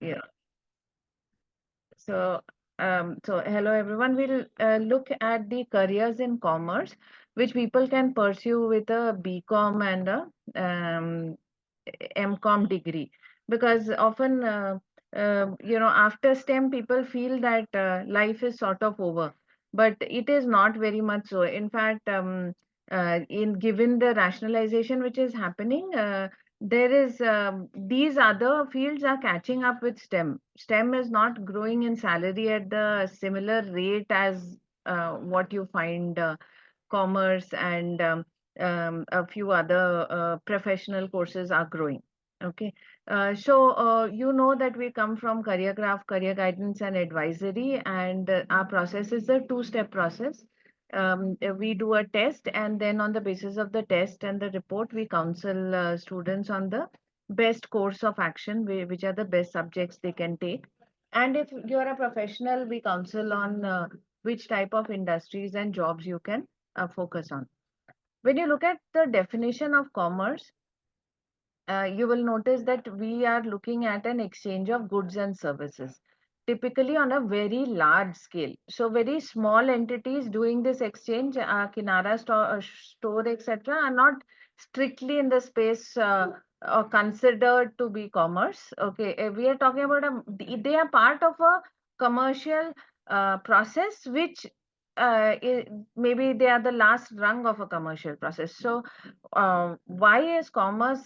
Yeah. So, so hello everyone. We'll look at the careers in commerce, which people can pursue with a BCom and a MCom degree, because often, after STEM, people feel that life is sort of over, but it is not very much so. In fact, in given the rationalization which is happening, there is these other fields are catching up with STEM. STEM is not growing in salary at the similar rate as what you find commerce and a few other professional courses are growing. Okay, you know that we come from CareerGraph, Career Guidance and Advisory, and our process is a two-step process. We do a test, and then on the basis of the test and the report, we counsel students on the best course of action, which are the best subjects they can take. And if you're a professional, we counsel on which type of industries and jobs you can focus on. When you look at the definition of commerce, you will notice that we are looking at an exchange of goods and services, typically on a very large scale. So, very small entities doing this exchange, Kinara store, etc., are not strictly in the space or considered to be commerce. Okay, we are talking about they are part of a commercial process, which maybe they are the last rung of a commercial process. So, why is commerce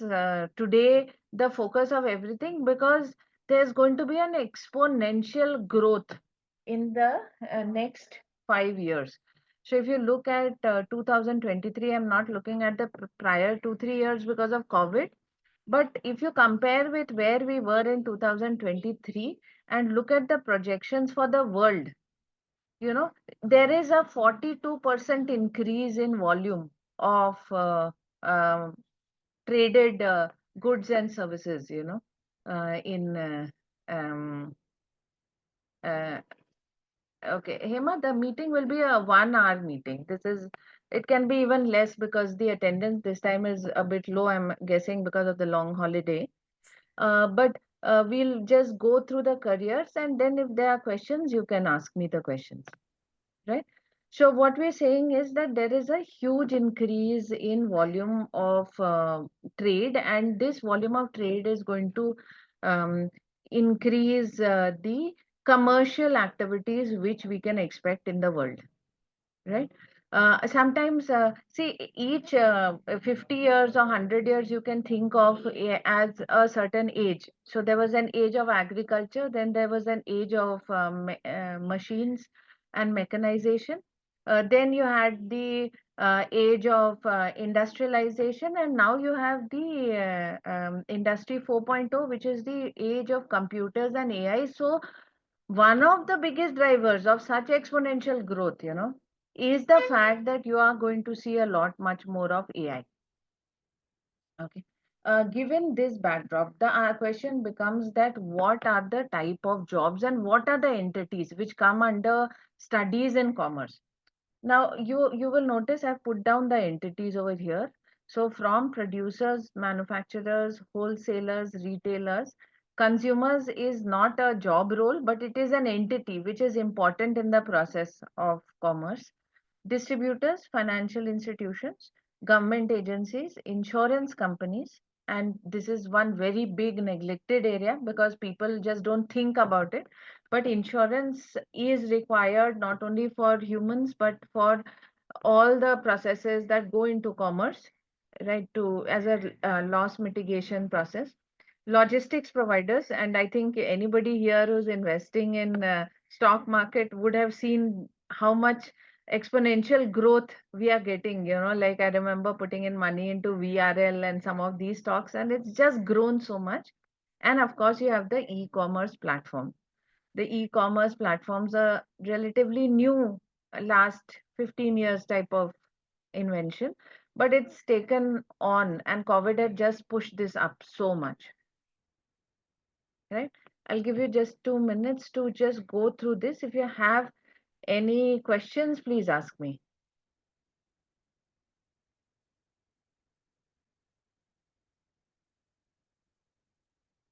today the focus of everything? Because there's going to be an exponential growth in the next 5 years. So if you look at 2023, I'm not looking at the prior 2 3 years because of COVID, but if you compare with where we were in 2023 and look at the projections for the world, you know, there is a 42% increase in volume of um traded goods and services, in um, uh, okay, Hema, the meeting will be a 1 hour meeting. It can be even less because the attendance this time is a bit low, I'm guessing, because of the long holiday. But we'll just go through the careers, and then if there are questions, you can ask me the questions, right? So what we're saying is that there is a huge increase in volume of trade, and this volume of trade is going to um, increase the commercial activities which we can expect in the world, right? Sometimes, see, each 50 years or 100 years, you can think of as a certain age. So there was an age of agriculture, then there was an age of machines and mechanization. Then you had the age of industrialization, and now you have the industry 4.0, which is the age of computers and AI. So one of the biggest drivers of such exponential growth, is the fact that you are going to see a lot much more of AI. Okay. Given this backdrop, the question becomes that what are the type of jobs and what are the entities which come under studies in commerce? Now, you will notice I've put down the entities over here. So from producers, manufacturers, wholesalers, retailers, consumers is not a job role, but it is an entity which is important in the process of commerce. Distributors, financial institutions, government agencies, insurance companies, and this is one very big neglected area because people just don't think about it. But insurance is required not only for humans but for all the processes that go into commerce, right? To as a loss mitigation process. Logistics providers, and I think anybody here who's investing in stock market would have seen how much exponential growth we are getting. Like I remember putting in money into VRL and some of these stocks, and it's just grown so much. And of course, you have the e-commerce platform. The e-commerce platforms are relatively new, last 15 years type of invention, but it's taken on, and COVID had just pushed this up so much, right? I'll give you just 2 minutes to just go through this. If you have any questions, please ask me.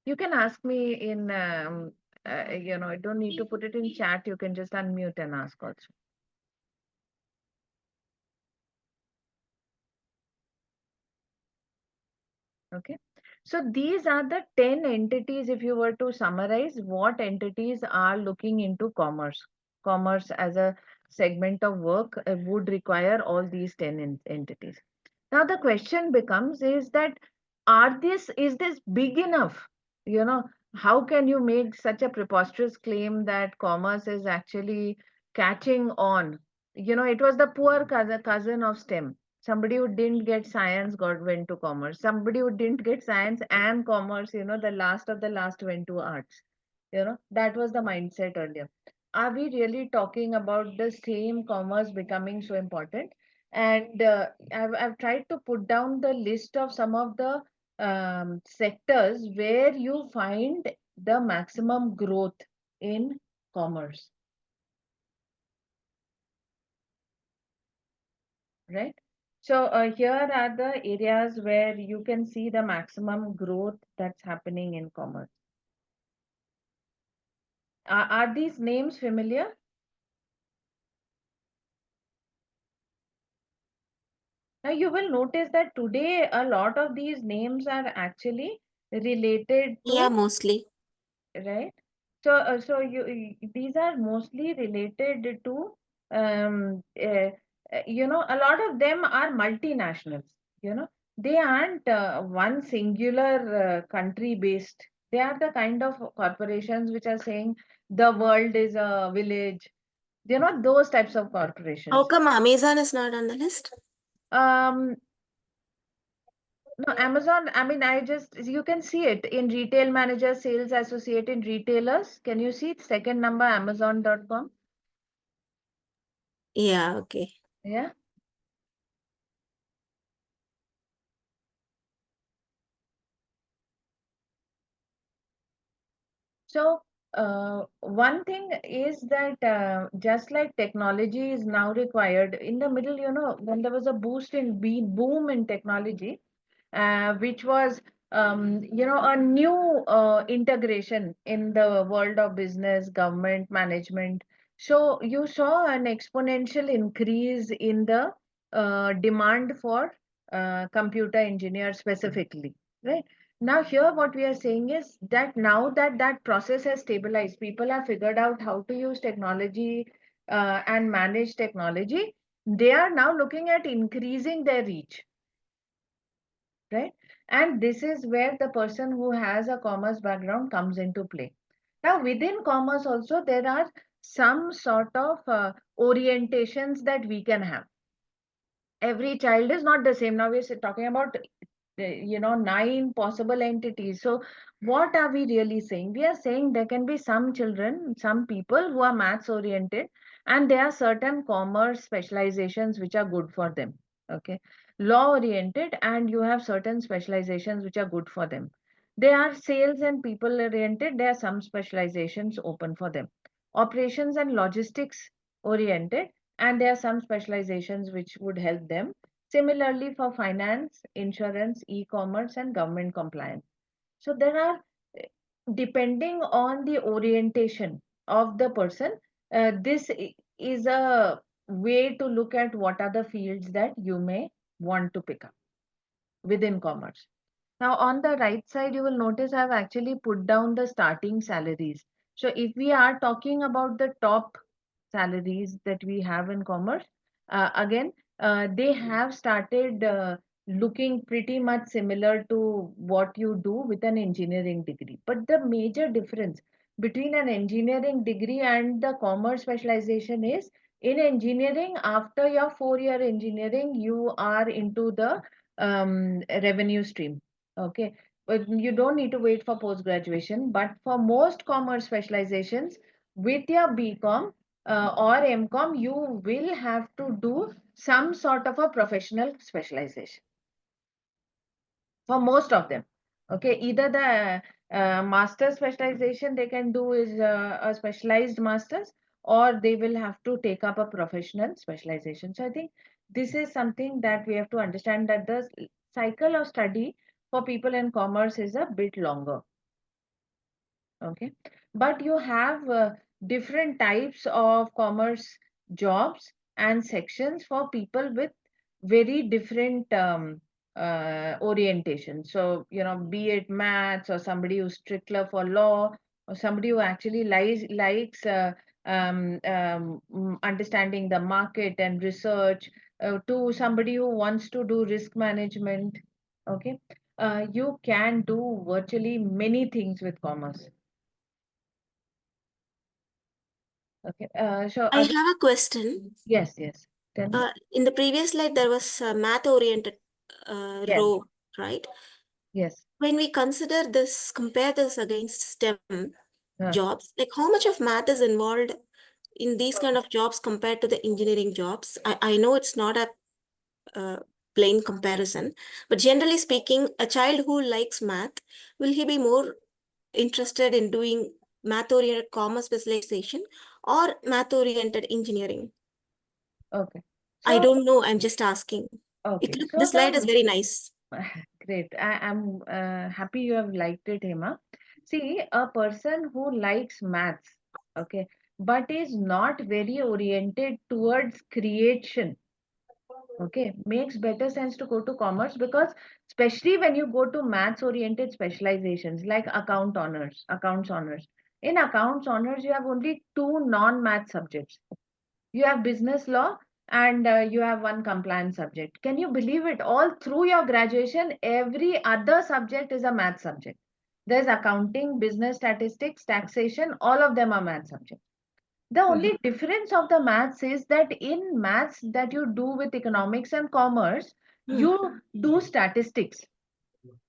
You can ask me in, you don't need to put it in chat. You can just unmute and ask also. Okay. So these are the 10 entities. If you were to summarize, what entities are looking into commerce? Commerce as a segment of work would require all these 10 entities. Now the question becomes is that is this big enough? You know, how can you make such a preposterous claim that commerce is actually catching on? It was the poor cousin of STEM. Somebody who didn't get science went to commerce. Somebody who didn't get science and commerce, the last of the last went to arts. That was the mindset earlier. Are we really talking about the same commerce becoming so important? And I've tried to put down the list of some of the sectors where you find the maximum growth in commerce, right? So here are the areas where you can see the maximum growth that's happening in commerce. Are these names familiar? Now you will notice that today a lot of these names are actually related Yeah, to, mostly. right? So these are mostly related to, um, uh, a lot of them are multinationals. You know, they aren't one singular country based. They are the kind of corporations which are saying the world is a village. Those types of How corporations. come Amazon is not on the list? Um, No, Amazon, I mean, you can see it in retail manager, sales associate in retailers. Can you see it? Second number, Amazon.com. Yeah, okay. Yeah. So, one thing is that just like technology is now required in the middle, when there was a boom in technology, which was a new integration in the world of business, government, management. So you saw an exponential increase in the demand for computer engineers specifically, right? Now here what we are saying is that now that that process has stabilized, people have figured out how to use technology and manage technology. They are now looking at increasing their reach, right? And this is where the person who has a commerce background comes into play. Now, within commerce also, there are some sort of orientations that we can have. Every child is not the same. Now we're talking about 9 possible entities. So what are we really saying? We are saying there can be some children, some people who are maths oriented, and there are certain commerce specializations which are good for them. Okay, law oriented, and you have certain specializations which are good for them. They are sales and people oriented, there are some specializations open for them. Operations and logistics oriented, and there are some specializations which would help them. Similarly, for finance, insurance, e-commerce, and government compliance. So there are, depending on the orientation of the person, this is a way to look at what are the fields that you may want to pick up within commerce. Now, on the right side, you will notice I've actually put down the starting salaries. So, if we are talking about the top salaries that we have in commerce, again, they have started looking pretty much similar to what you do with an engineering degree. But the major difference between an engineering degree and the commerce specialization is in engineering, after your 4 year engineering, you are into the revenue stream. Okay, but you don't need to wait for post graduation. But for most commerce specializations, with your BCom or MCom, you will have to do some sort of a professional specialization for most of them. Okay, either the master specialization they can do is a specialized masters, or they will have to take up a professional specialization. So I think this is something that we have to understand, that the cycle of study for people in commerce is a bit longer. Okay, but you have different types of commerce jobs and sections for people with very different orientation. So, be it maths, or somebody who's strictly for law, or somebody who actually likes understanding the market and research, to somebody who wants to do risk management. Okay, you can do virtually many things with commerce. Okay. So I have a question. yes, yes. Tell me. In the previous slide, there was a math-oriented Yes, row, right? yes. When we consider this, compare this against STEM Uh, jobs, like how much of math is involved in these kind of jobs compared to the engineering jobs? I know it's not a plain comparison, but generally speaking, a child who likes math, will he be more interested in doing math-oriented commerce specialization or math-oriented engineering? okay. I So don't know. I'm just asking. okay. The So slide is very nice. great. I'm happy you have liked it, Hema. See, a person who likes maths, okay, but is not very oriented towards creation, okay, makes better sense to go to commerce, because especially when you go to maths oriented specializations like accounts honors. In accounts honors, you have only two non-math subjects. You have business law, and you have one compliance subject. Can you believe it? All through your graduation, every other subject is a math subject. There's accounting, business statistics, taxation, all of them are math subjects. The Mhm. only difference of the maths is that in maths that you do with economics and commerce, Hmm. you do statistics,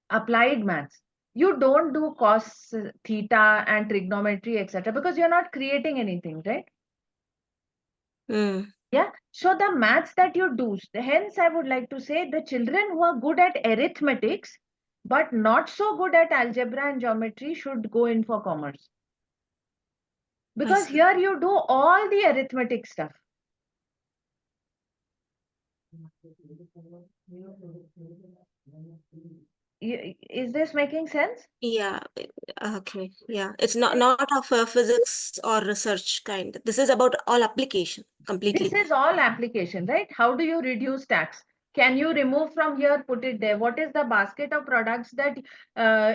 applied maths. You don't do cos, theta, and trigonometry, etc., because you're not creating anything, right? Hmm. Yeah. So the maths that you do, hence I would like to say the children who are good at arithmetics but not so good at algebra and geometry should go in for commerce. I Because see. here you do all the arithmetic stuff. Is this making sense? Yeah. Okay. Yeah. It's not of a physics or research kind. This is about all application This completely. is all application, right? How do you reduce tax? Can you remove from here, put it there? What is the basket of products that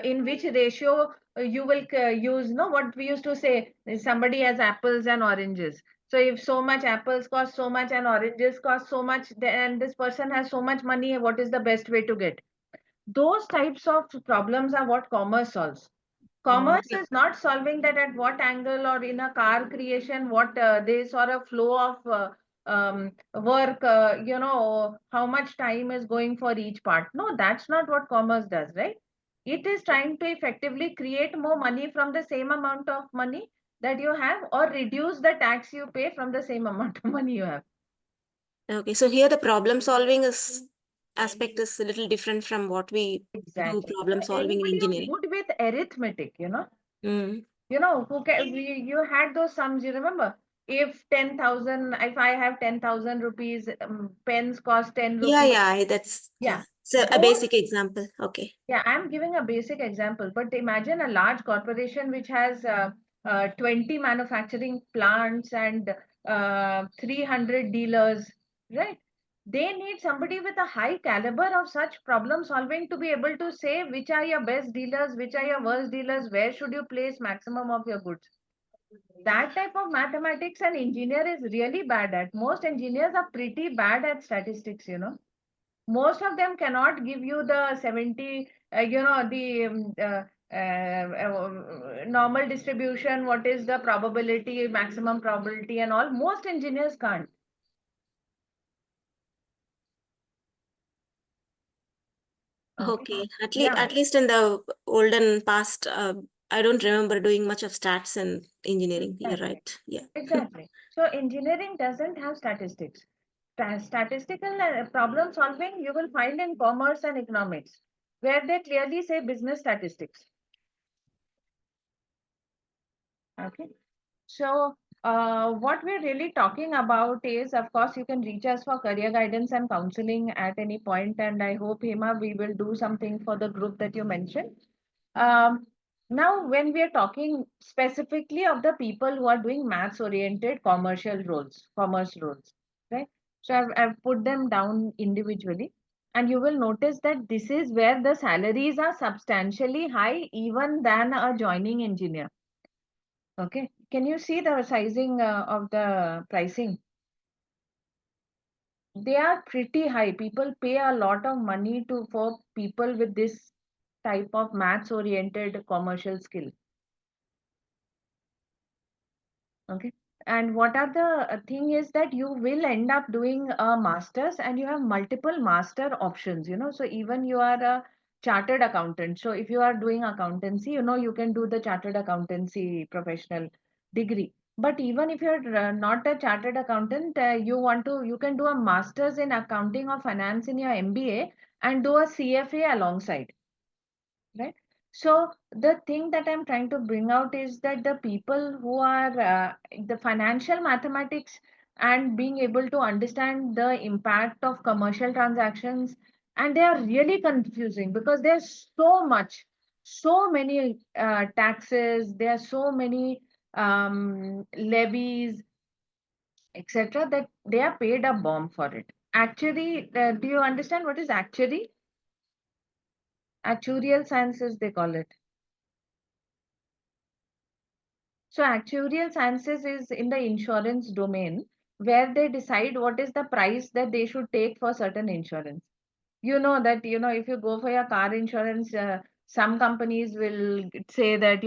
in which ratio you will use? No, what we used to say, somebody has apples and oranges. So if so much apples cost so much and oranges cost so much, and this person has so much money, what is the best way to get? Those types of problems are what commerce solves. Commerce Yeah. is not solving that at what angle, or in a car creation, what this or a flow of work, how much time is going for each part. No, that's not what commerce does, right? It is trying to effectively create more money from the same amount of money that you have, or reduce the tax you pay from the same amount of money you have. Okay. So here the problem solving is aspect is a little different from what we do Exactly. So problem solving in anybody who's engineering. good with arithmetic, Mm. who can, you had those sums, you remember? If 10,000, if I have 10,000 rupees, pens cost 10 Yeah, rupees. yeah, that's Yeah. yeah. So a Those, basic example. Okay. yeah, I'm giving a basic example, but imagine a large corporation which has 20 manufacturing plants and 300 dealers, right? They need somebody with a high caliber of such problem solving to be able to say which are your best dealers, which are your worst dealers, where should you place maximum of your goods. That type of mathematics an engineer is really bad at. Most engineers are pretty bad at statistics. Most of them cannot give you the 70, the normal distribution, what is the probability, maximum probability, and all. Most engineers can't. Okay. Okay. Yeah, At least in the olden past, I don't remember doing much of stats in engineering. You're exactly. right. Yeah. Exactly. So engineering doesn't have statistics. Statistical problem solving you will find in commerce and economics, where they clearly say business statistics. Okay. So what we're really talking about is, of course, you can reach us for career guidance and counseling at any point, and I hope, Hema, we will do something for the group that you mentioned. Um, Now, when we are talking specifically of the people who are doing maths oriented commercial roles, commerce roles, right? So I've put them down individually, and you will notice that this is where the salaries are substantially high, even than a joining engineer. Okay. Can you see the sizing of the pricing? They are pretty high. People pay a lot of money to for people with this type of maths oriented commercial skill. Okay. And what are the thing is that you will end up doing a master's and you have multiple master options, So even you are a chartered accountant. So if you are doing accountancy, you can do the chartered accountancy professional degree. But even if you're not a chartered accountant, you can do a master's in accounting or finance in your MBA and do a CFA alongside, right? So the thing that I'm trying to bring out is that the people who are the financial mathematics and being able to understand the impact of commercial transactions, and they are really confusing because there's so many taxes, there are so many levies, etc., that they are paid a bomb for it. Actually, do you understand what is actuary? Actuarial sciences, they call it. So actuarial sciences is in the insurance domain where they decide what is the price that they should take for certain insurance. You know that, if you go for your car insurance, some companies will say that,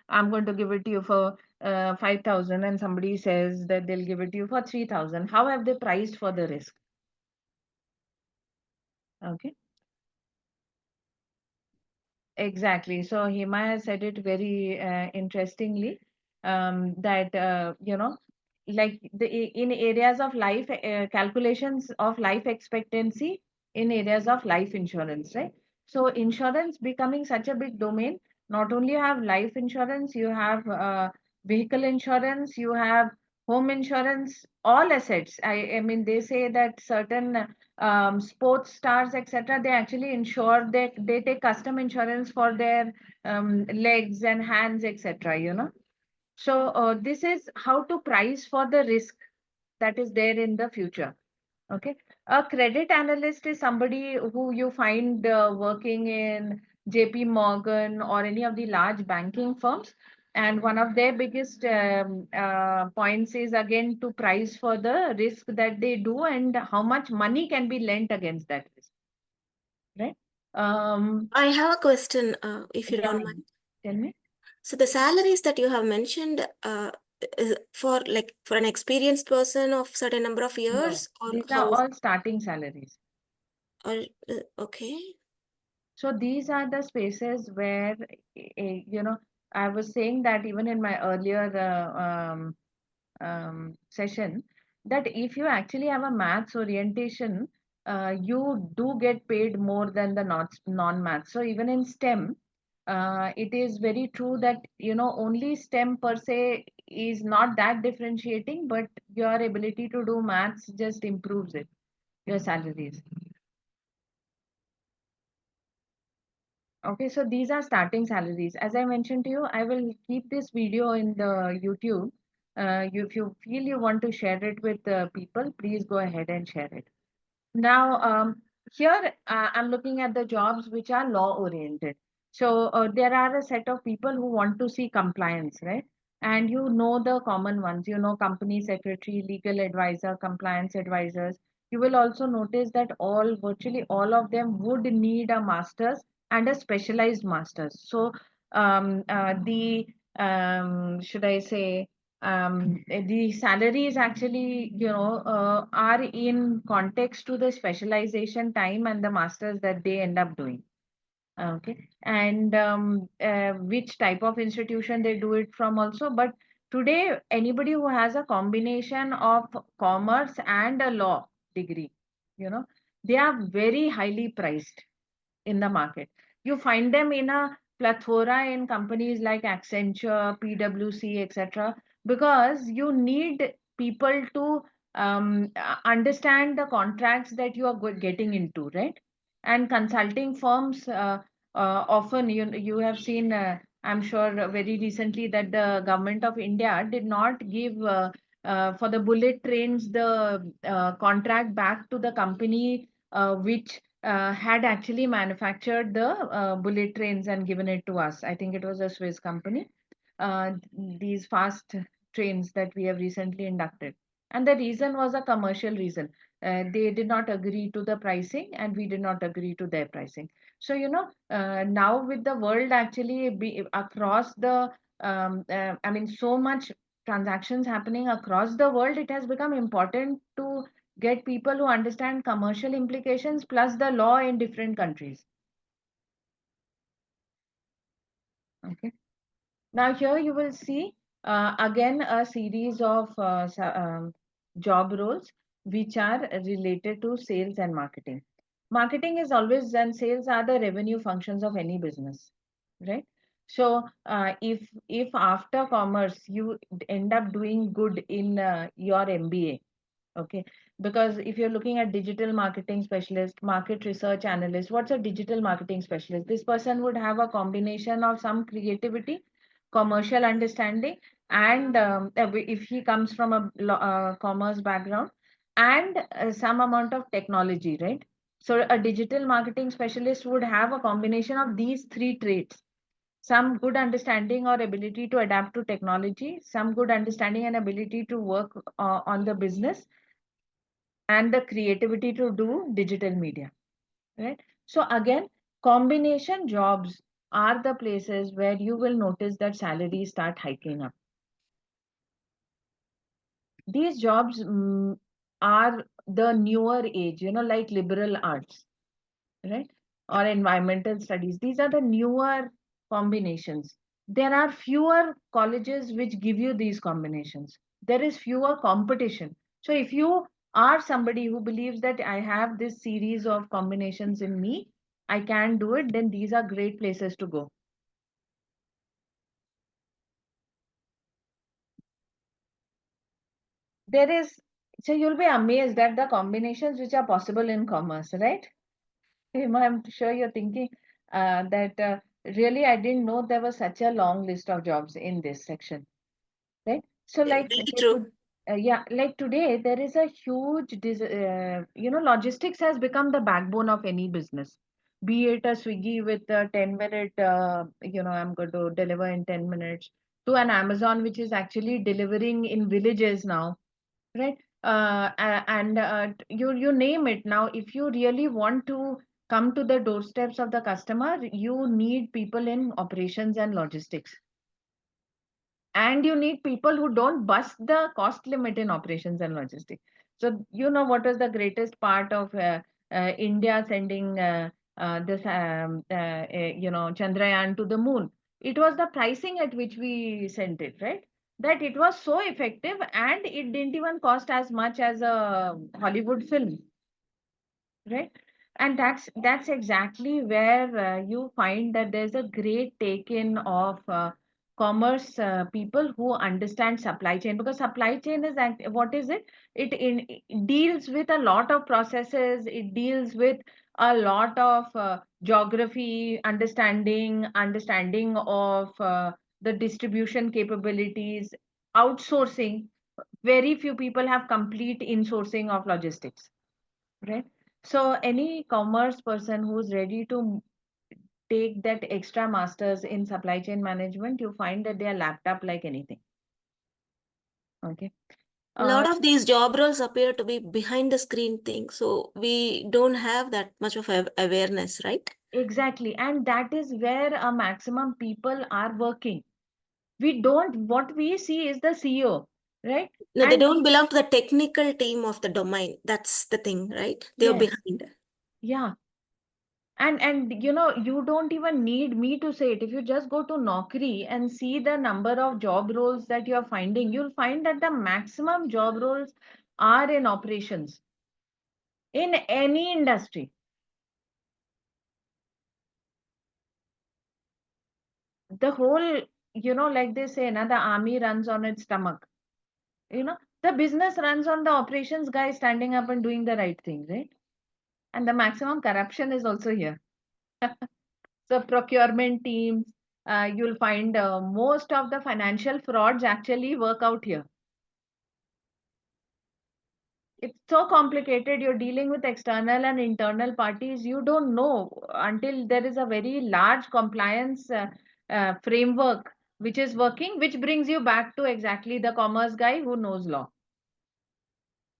I'm going to give it to you for 5,000, and somebody says that they'll give it to you for 3,000. How have they priced for the risk? Okay. Exactly. So Hima has said it very interestingly, that like in areas of life, calculations of life expectancy in areas of life insurance, right? So insurance becoming such a big domain. Not only you have life insurance, you have vehicle insurance, you have home insurance, all assets. I mean, they say that certain sports stars, etc., they actually insure, they take custom insurance for their legs and hands, etc. So this is how to price for the risk that is there in the future. Okay. A credit analyst is somebody who you find working in JP Morgan or any of the large banking firms. And one of their biggest points is again to price for the risk that they do and how much money can be lent against that risk, right? I have a question, if you Yeah, don't mind. tell me. So the salaries that you have mentioned, is for like for an experienced person of certain number of No, years, or these are how is, all starting salaries. or okay. So these are the spaces where, I was saying that even in my earlier session, that if you actually have a maths orientation, you do get paid more than the non-maths. So even in STEM, it is very true that, only STEM per se is not that differentiating, but your ability to do maths just improves it, your salaries. Okay, so these are starting salaries. As I mentioned to you, I will keep this video in the YouTube. If you feel you want to share it with people, please go ahead and share it. Now, here I'm looking at the jobs which are law oriented. So there are a set of people who want to see compliance, right? And you know the common ones, company secretary, legal advisor, compliance advisors. You will also notice that virtually all of them would need a master's and a specialized master's. So the should I say the salaries actually, are in context to the specialization time and the masters that they end up doing. Okay. And which type of institution they do it from also. But today, anybody who has a combination of commerce and a law degree, they are very highly priced in the market. You find them in a plethora in companies like Accenture, PwC, etc., because you need people to understand the contracts that you are getting into, right? And consulting firms often you have seen. I'm sure very recently that the government of India did not give for the bullet trains the contract back to the company which had actually manufactured the bullet trains and given it to us. I think it was a Swiss company. These fast trains that we have recently inducted. And the reason was a commercial reason. They did not agree to the pricing, and we did not agree to their pricing. So, now with the world actually be across the, I mean, so much transactions happening across the world, it has become important to get people who understand commercial implications plus the law in different countries. Okay. Now here you will see again a series of job roles which are related to sales and marketing. Marketing is always, and sales are the revenue functions of any business, right? So if after commerce you end up doing good in your MBA, okay, because if you're looking at digital marketing specialist, market research analyst, what's a digital marketing specialist? This person would have a combination of some creativity, commercial understanding, and if he comes from a commerce background, and some amount of technology, right? So a digital marketing specialist would have a combination of these three traits: some good understanding or ability to adapt to technology, some good understanding and ability to work on the business, and the creativity to do digital media, right? So again, combination jobs are the places where you will notice that salaries start hiking up. These jobs are the newer age, like liberal arts, right? Or environmental studies. These are the newer combinations. There are fewer colleges which give you these combinations. There is fewer competition. So if you are somebody who believes that I have this series of combinations in me, I can do it, then these are great places to go. There is, so you'll be amazed at the combinations which are possible in commerce, right? I'm sure you're thinking that really I didn't know there was such a long list of jobs in this section, right? So like, Very true. yeah, like today there is a huge, logistics has become the backbone of any business. Be it a Swiggy with a 10-minute, I'm going to deliver in 10 minutes, to an Amazon which is actually delivering in villages now, right? And you name it. Now if you really want to come to the doorsteps of the customer, you need people in operations and logistics, and you need people who don't bust the cost limit in operations and logistics. So what was the greatest part of India sending this Chandrayaan to the moon? It was the pricing at which we sent it, right? That it was so effective, and it didn't even cost as much as a Hollywood film, right? And that's exactly where you find that there's a great take in of commerce people who understand supply chain, because supply chain is what is it? It deals with a lot of processes, it deals with a lot of geography understanding of the distribution capabilities, outsourcing. Very few people have complete insourcing of logistics, right? So any commerce person who's ready to take that extra masters in supply chain management, you find that they are lapped up like anything. Okay. A lot Uh, of these job roles appear to be behind the screen thing, so we don't have that much of awareness, right? exactly. And that is where a maximum people are working. What we see is the CEO, right? No, they And don't belong to the technical team of the domain. That's the thing, right? They're yes, behind. yeah. And you don't even need me to say it. If you just go to Naukri and see the number of job roles that you're finding, you'll find that the maximum job roles are in operations in any industry. The whole, like they say, the army runs on its stomach. The business runs on the operations guy standing up and doing the right thing, right? And the maximum corruption is also here. So procurement teams, you'll find most of the financial frauds actually work out here. It's so complicated. You're dealing with external and internal parties. You don't know until there is a very large compliance framework which is working, which brings you back to exactly the commerce guy who knows law.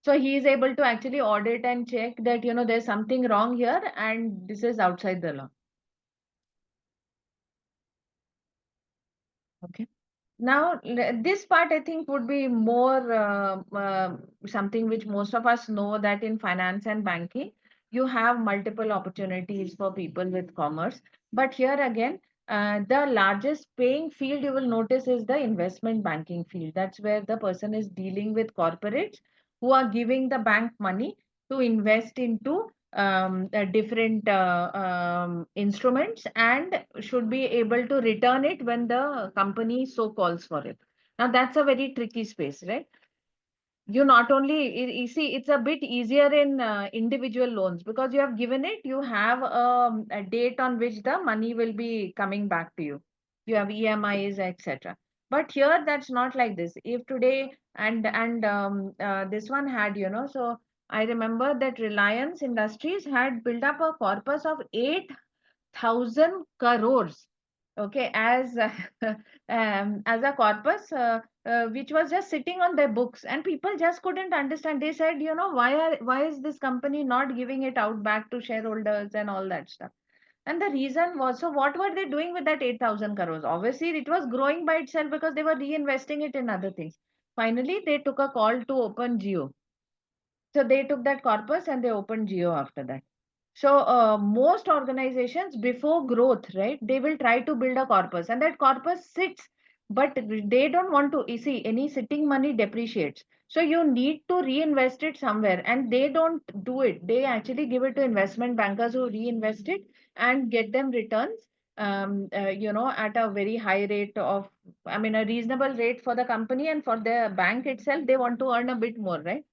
So he is able to actually audit and check that, there's something wrong here and this is outside the law. Okay. Now, this part I think would be more something which most of us know, that in finance and banking, you have multiple opportunities for people with commerce. But here again, the largest paying field you will notice is the investment banking field. That's where the person is dealing with corporates who are giving the bank money to invest into different instruments, and should be able to return it when the company so calls for it. Now, that's a very tricky space, right? You not only you see, it's a bit easier in individual loans because you have given it, you have a date on which the money will be coming back to you. You have EMIs, etc. But here that's not like this. If today, and this one had, so I remember that Reliance Industries had built up a corpus of 8,000 crores, okay, as as a corpus, which was just sitting on their books, and people just couldn't understand. They said, why is this company not giving it out back to shareholders and all that stuff? And the reason was, so what were they doing with that 8,000 crores? Obviously it was growing by itself because they were reinvesting it in other things. Finally they took a call to open Geo. So they took that corpus and they opened Geo after that. So most organizations before growth, right, they will try to build a corpus, and that corpus sits, but they don't want to. You see, any sitting money depreciates. So you need to reinvest it somewhere, and they don't do it. They actually give it to investment bankers who reinvest it and get them returns. At a very high rate of, I mean, a reasonable rate for the company, and for the bank itself, they want to earn a bit more, right?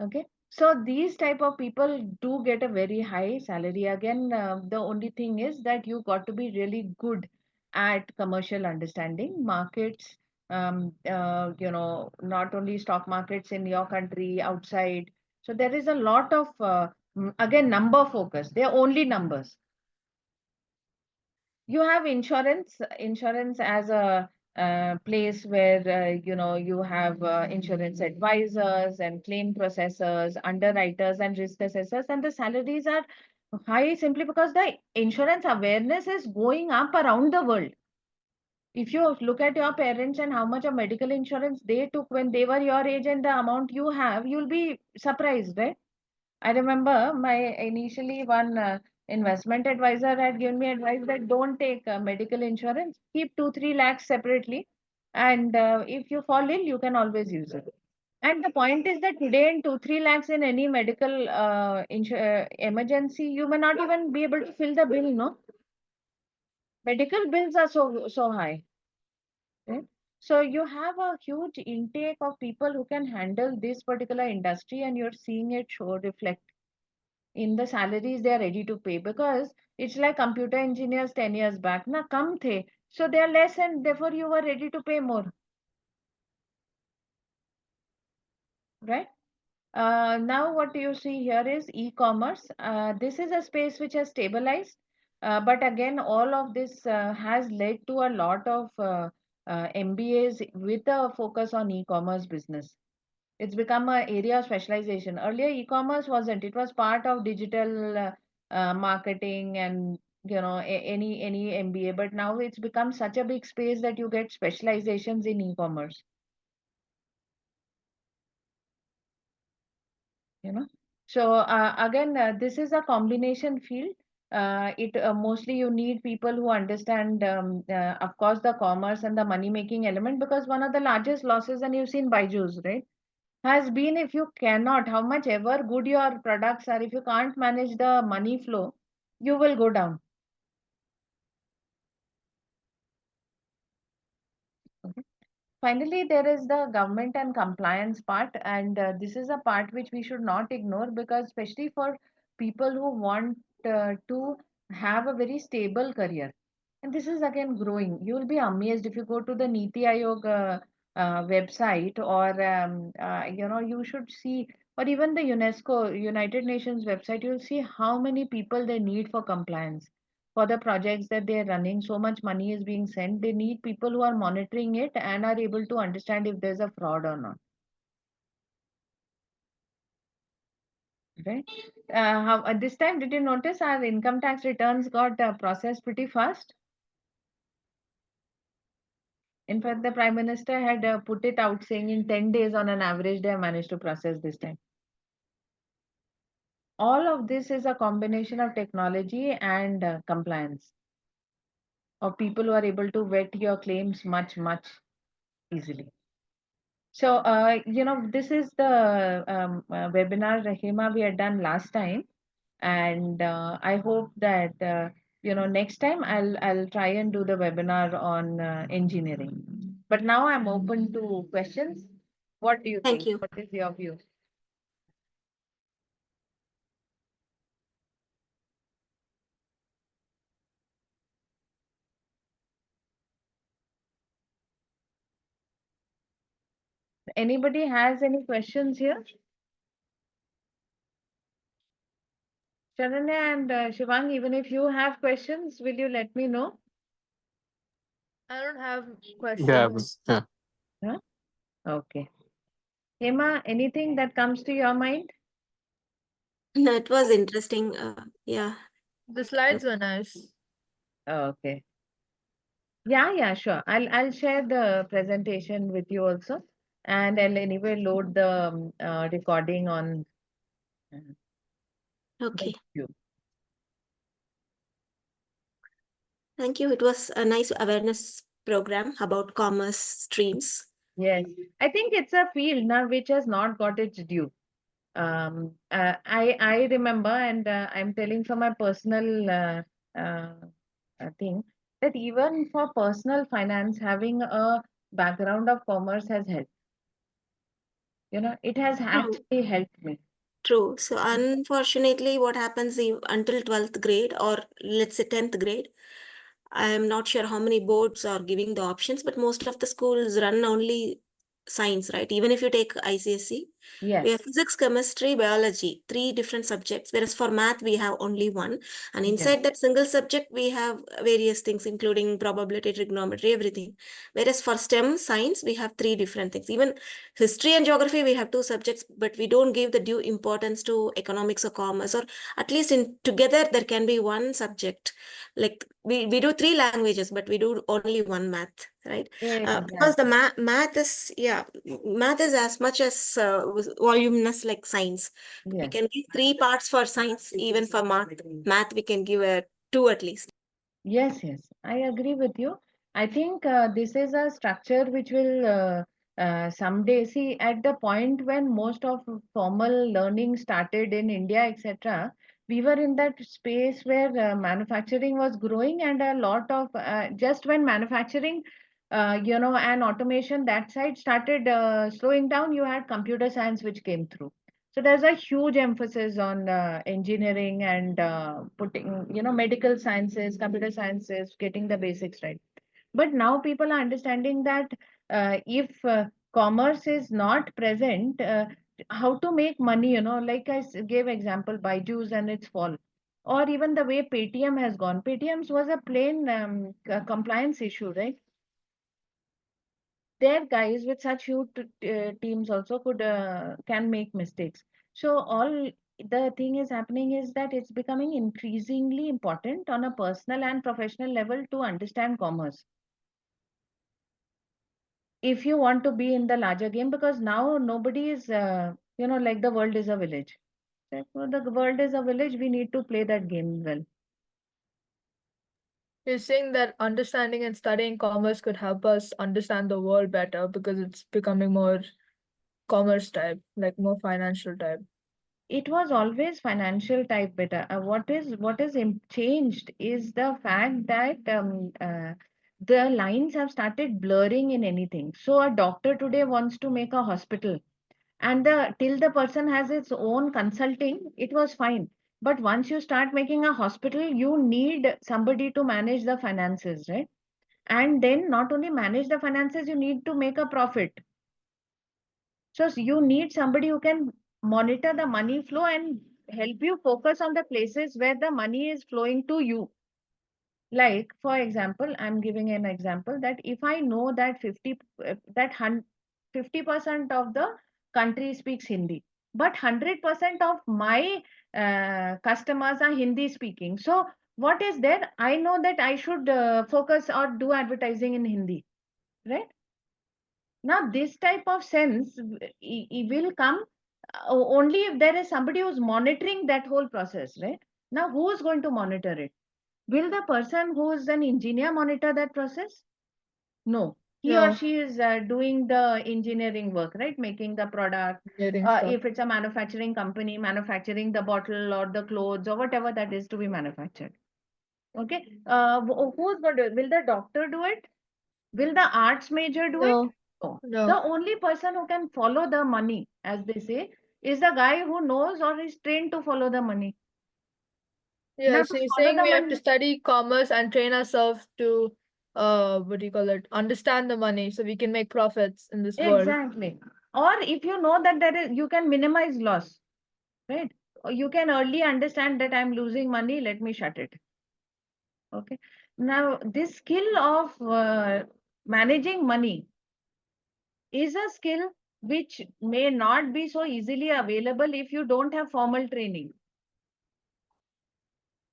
Okay. So these type of people do get a very high salary. Again, the only thing is that you got to be really good at commercial understanding, markets, not only stock markets in your country, outside. So there is a lot of, again, number focus. They're only numbers. You have insurance as a place where you have insurance advisors and claim processors, underwriters and risk assessors, and the salaries are high simply because the insurance awareness is going up around the world. If you look at your parents and how much of medical insurance they took when they were your age and the amount you have, you'll be surprised, right? I remember my initially one investment advisor had given me advice that don't take medical insurance, keep 2-3 lakhs separately, and if you fall ill, you can always use it. And the point is that today, in 2-3 lakhs in any medical emergency, you may not even be able to fill the bill. No, medical bills are so high. Right? So you have a huge intake of people who can handle this particular industry, and you're seeing it show reflect in the salaries they are ready to pay, because it's like computer engineers 10 years back na kam the, so they are less and therefore you were ready to pay more, right? Now what you see here is e-commerce. This is a space which has stabilized, but again all of this has led to a lot of MBAs with a focus on e-commerce business. It's become an area of specialization. Earlier, e-commerce wasn't. It was part of digital marketing and any MBA. But now it's become such a big space that you get specializations in e-commerce. You know. So again, this is a combination field. It mostly you need people who understand, of course, the commerce and the money making element, because one of the largest losses, and you've seen Byju's, right, has been, if you cannot, how much ever good your products are, if you can't manage the money flow, you will go down. Okay. Finally, there is the government and compliance part, and this is a part which we should not ignore, because especially for people who want to have a very stable career. And this is again growing. You will be amazed if you go to the Niti Aayog website, or you should see, or even the UNESCO, United Nations website. You'll see how many people they need for compliance for the projects that they're running. So much money is being sent. They need people who are monitoring it and are able to understand if there's a fraud or not. Right? This time, did you notice our income tax returns got processed pretty fast? In fact, the Prime Minister had put it out saying in 10 days on an average, they have managed to process this time. All of this is a combination of technology and compliance, of people who are able to vet your claims much, much easily. So, this is the webinar, Rahima, we had done last time. And I hope that, next time I'll try and do the webinar on engineering. But now I'm open to questions. What do you Thank think? you. What is your view? Anybody has any questions here? Sharanya and Shivang, even if you have questions, will you let me know? I don't have Yeah, questions. yeah. Huh? Okay. Hema, anything that comes to your mind? No, it was interesting. Yeah. The slides were nice. Okay. Yeah, sure. I'll share the presentation with you also, and I'll anyway load the recording on uh, the Okay. YouTube. Thank you. It was a nice awareness program about commerce streams. Yes, I think it's a field now which has not got its due. I remember, and I'm telling from my personal uh, thing, that even for personal finance, having a background of commerce has helped. It has True. actually helped me. True. So unfortunately, what happens until 12th grade, or let's say 10th grade, I am not sure how many boards are giving the options, but most of the schools run only science, right? Even if you take ICSE, we have Yes, physics, chemistry, biology, three different subjects, whereas for math, we have only one. And yes, inside that single subject, we have various things, including probability, trigonometry, everything. Whereas for STEM science, we have three different things. Even history and geography, we have two subjects, but we don't give the due importance to economics or commerce, or at least in together, there can be one subject. Like we do three languages, but we do only one math, right? Because the exactly. math is, yeah, math is as much as voluminous like science. We Yes. can give three parts for science, even for math we can give a two at least. Yes, I agree with you. I think this is a structure which will someday see at the point when most of formal learning started in India, etc. We were in that space where manufacturing was growing, and a lot of just when manufacturing, and automation that side started slowing down, you had computer science which came through. So there's a huge emphasis on engineering and putting, medical sciences, computer sciences, getting the basics right. But now people are understanding that if commerce is not present, how to make money, like gave example, Byju's and its fall, or even the way Paytm has gone. Paytm's was a plain compliance issue, right? Their guys with such huge teams also can make mistakes. So all the thing is happening is that it's becoming increasingly important on a personal and professional level to understand commerce if you want to be in the larger game, because now nobody is like the world is a village. Like, well, the world is a village, we need to play that game well. You're saying that understanding and studying commerce could help us understand the world better because it's becoming more commerce type, like more financial type. It was always financial type beta. What is changed is the fact that the lines have started blurring in anything. So a doctor today wants to make a hospital, and the till the person has its own consulting, it was fine. But once you start making a hospital, you need somebody to manage the finances, right? And then not only manage the finances, you need to make a profit. So you need somebody who can monitor the money flow and help you focus on the places where the money is flowing to you. Like, for example, I'm giving an example that if I know that 50% of the country speaks Hindi, but 100% of my customers are Hindi speaking. So what is there? I know that I should focus or do advertising in Hindi, right? Now, this type of sense will come only if there is somebody who's monitoring that whole process, right? Now, who is going to monitor it? Will the person who is an engineer monitor that process? No. He or No, she is doing the engineering work, right? Making the product. engineering stuff. If it's a manufacturing company, manufacturing the bottle or the clothes or whatever that is to be manufactured. Okay. Who's going to, will the doctor do it? Will the arts major do it? No, No. no. The only person who can follow the money, as they say, is the guy who knows or is trained to follow the money. Yeah, Now, to so you're follow saying the we have to money, study commerce and train ourselves to what do you call it? Understand the money so we can make profits in this world. exactly. Or if you know that there is, you can minimize loss, right? Or you can early understand that I'm losing money, let me shut it. Okay. Now, this skill of managing money is a skill which may not be so easily available if you don't have formal training.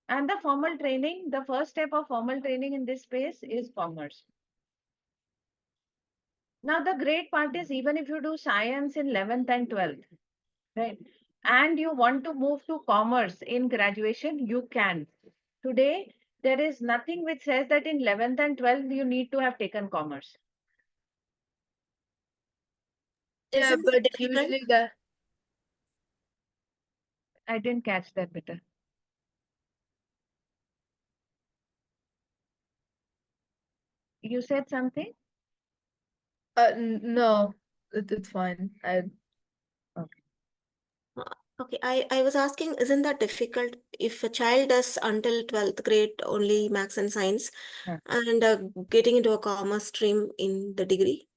And the formal training, the first step of formal training in this space is commerce. Now, the great part is even if you do science in 11th and 12th, right? And you want to move to commerce in graduation, you can. Today, there is nothing which says that in 11th and 12th you need to have taken commerce. Yeah, Isn't but it difficult? usually the I didn't catch that better. You said something? no, it's fine. Okay. Okay, I was asking, isn't that difficult if a child does until 12th grade only maths and science Huh. and getting into a commerce stream in the degree?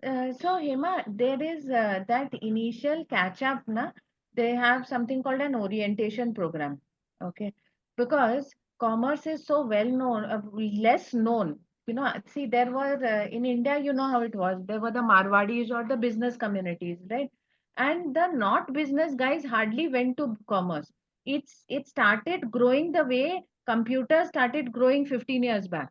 So Hema, there is that initial catch up, na? They have something called an orientation program. Okay, because commerce is so well known, less known. You know, see, there were in India, you know how it was. There were the Marwadis or the business communities, right? And the not business guys hardly went to commerce. It started growing the way computers started growing 15 years back.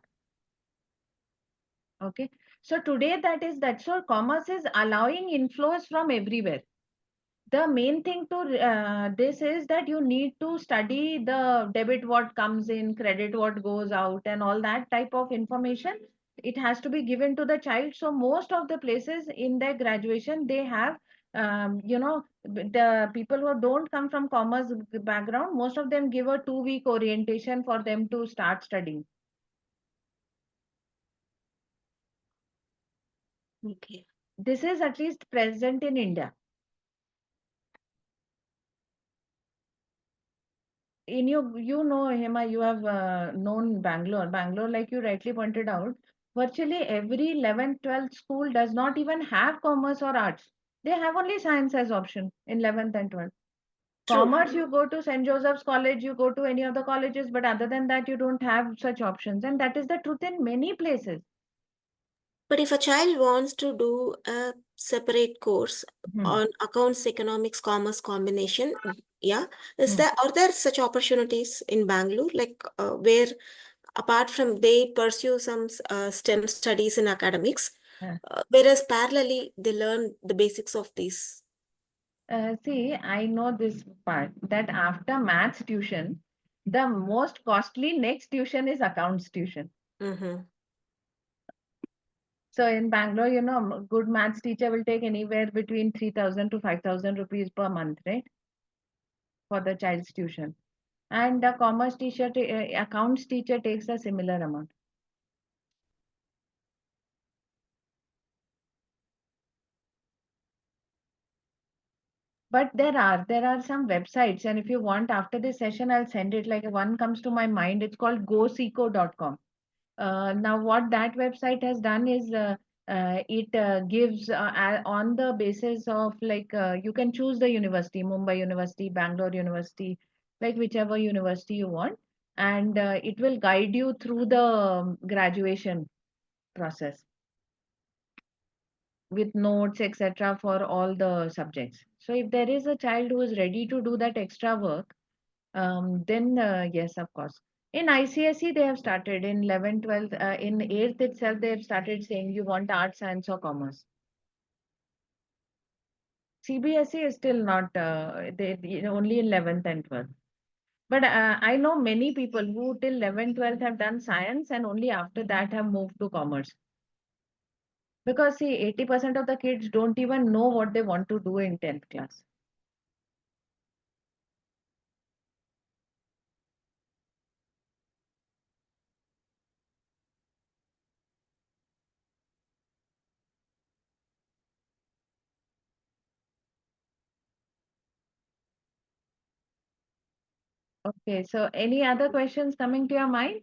Okay. So today that is that. So commerce is allowing inflows from everywhere. The main thing to this is that you need to study the debit what comes in, credit what goes out, and all that type of information. It has to be given to the child. So most of the places in their graduation, they have, the people who don't come from commerce background, most of them give a 2 week orientation for them to start studying. Okay. This is at least present in India. In you know Hema, you have known Bangalore, like you rightly pointed out, virtually every 11th 12th school does not even have commerce or arts. They have only science as option in 11th and 12th. True. Commerce, you go to St. Joseph's College, you go to any of the colleges, but other than that you don't have such options, and that is the truth in many places. But if a child wants to do a separate course Hmm. on accounts, economics, commerce combination, yeah, Hmm. are there such opportunities in Bangalore, like where apart from they pursue some STEM studies in academics, Uh, whereas parallelly they learn the basics of these? See, I know this part that after maths tuition, the most costly next tuition is accounts tuition. Mm-hmm. So in Bangalore, you know, a good maths teacher will take anywhere between 3,000 to 5,000 rupees per month, right? For the child's tuition. And the commerce teacher, accounts teacher takes a similar amount. But there are some websites, and if you want after this session, I'll send it. Like one comes to my mind. It's called goseco.com. Now, what that website has done is it gives on the basis of like you can choose the university, Mumbai University, Bangalore University, like whichever university you want, and it will guide you through the graduation process with notes, etc., for all the subjects. So, if there is a child who is ready to do that extra work, then yes, of course. In ICSE, they have started in 11th, 12th, in 8th itself, they have started saying you want art, science, or commerce. CBSE is still not, only in 11th and 12th. But I know many people who till 11th, 12th have done science and only after that have moved to commerce. Because see, 80% of the kids don't even know what they want to do in 10th class. Okay, so any other questions coming to your mind?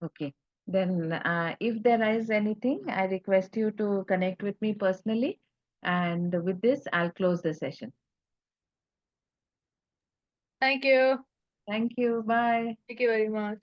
Okay, then if there is anything, I request you to connect with me personally. And with this, I'll close the session. Thank you. Thank you. Bye. Thank you very much.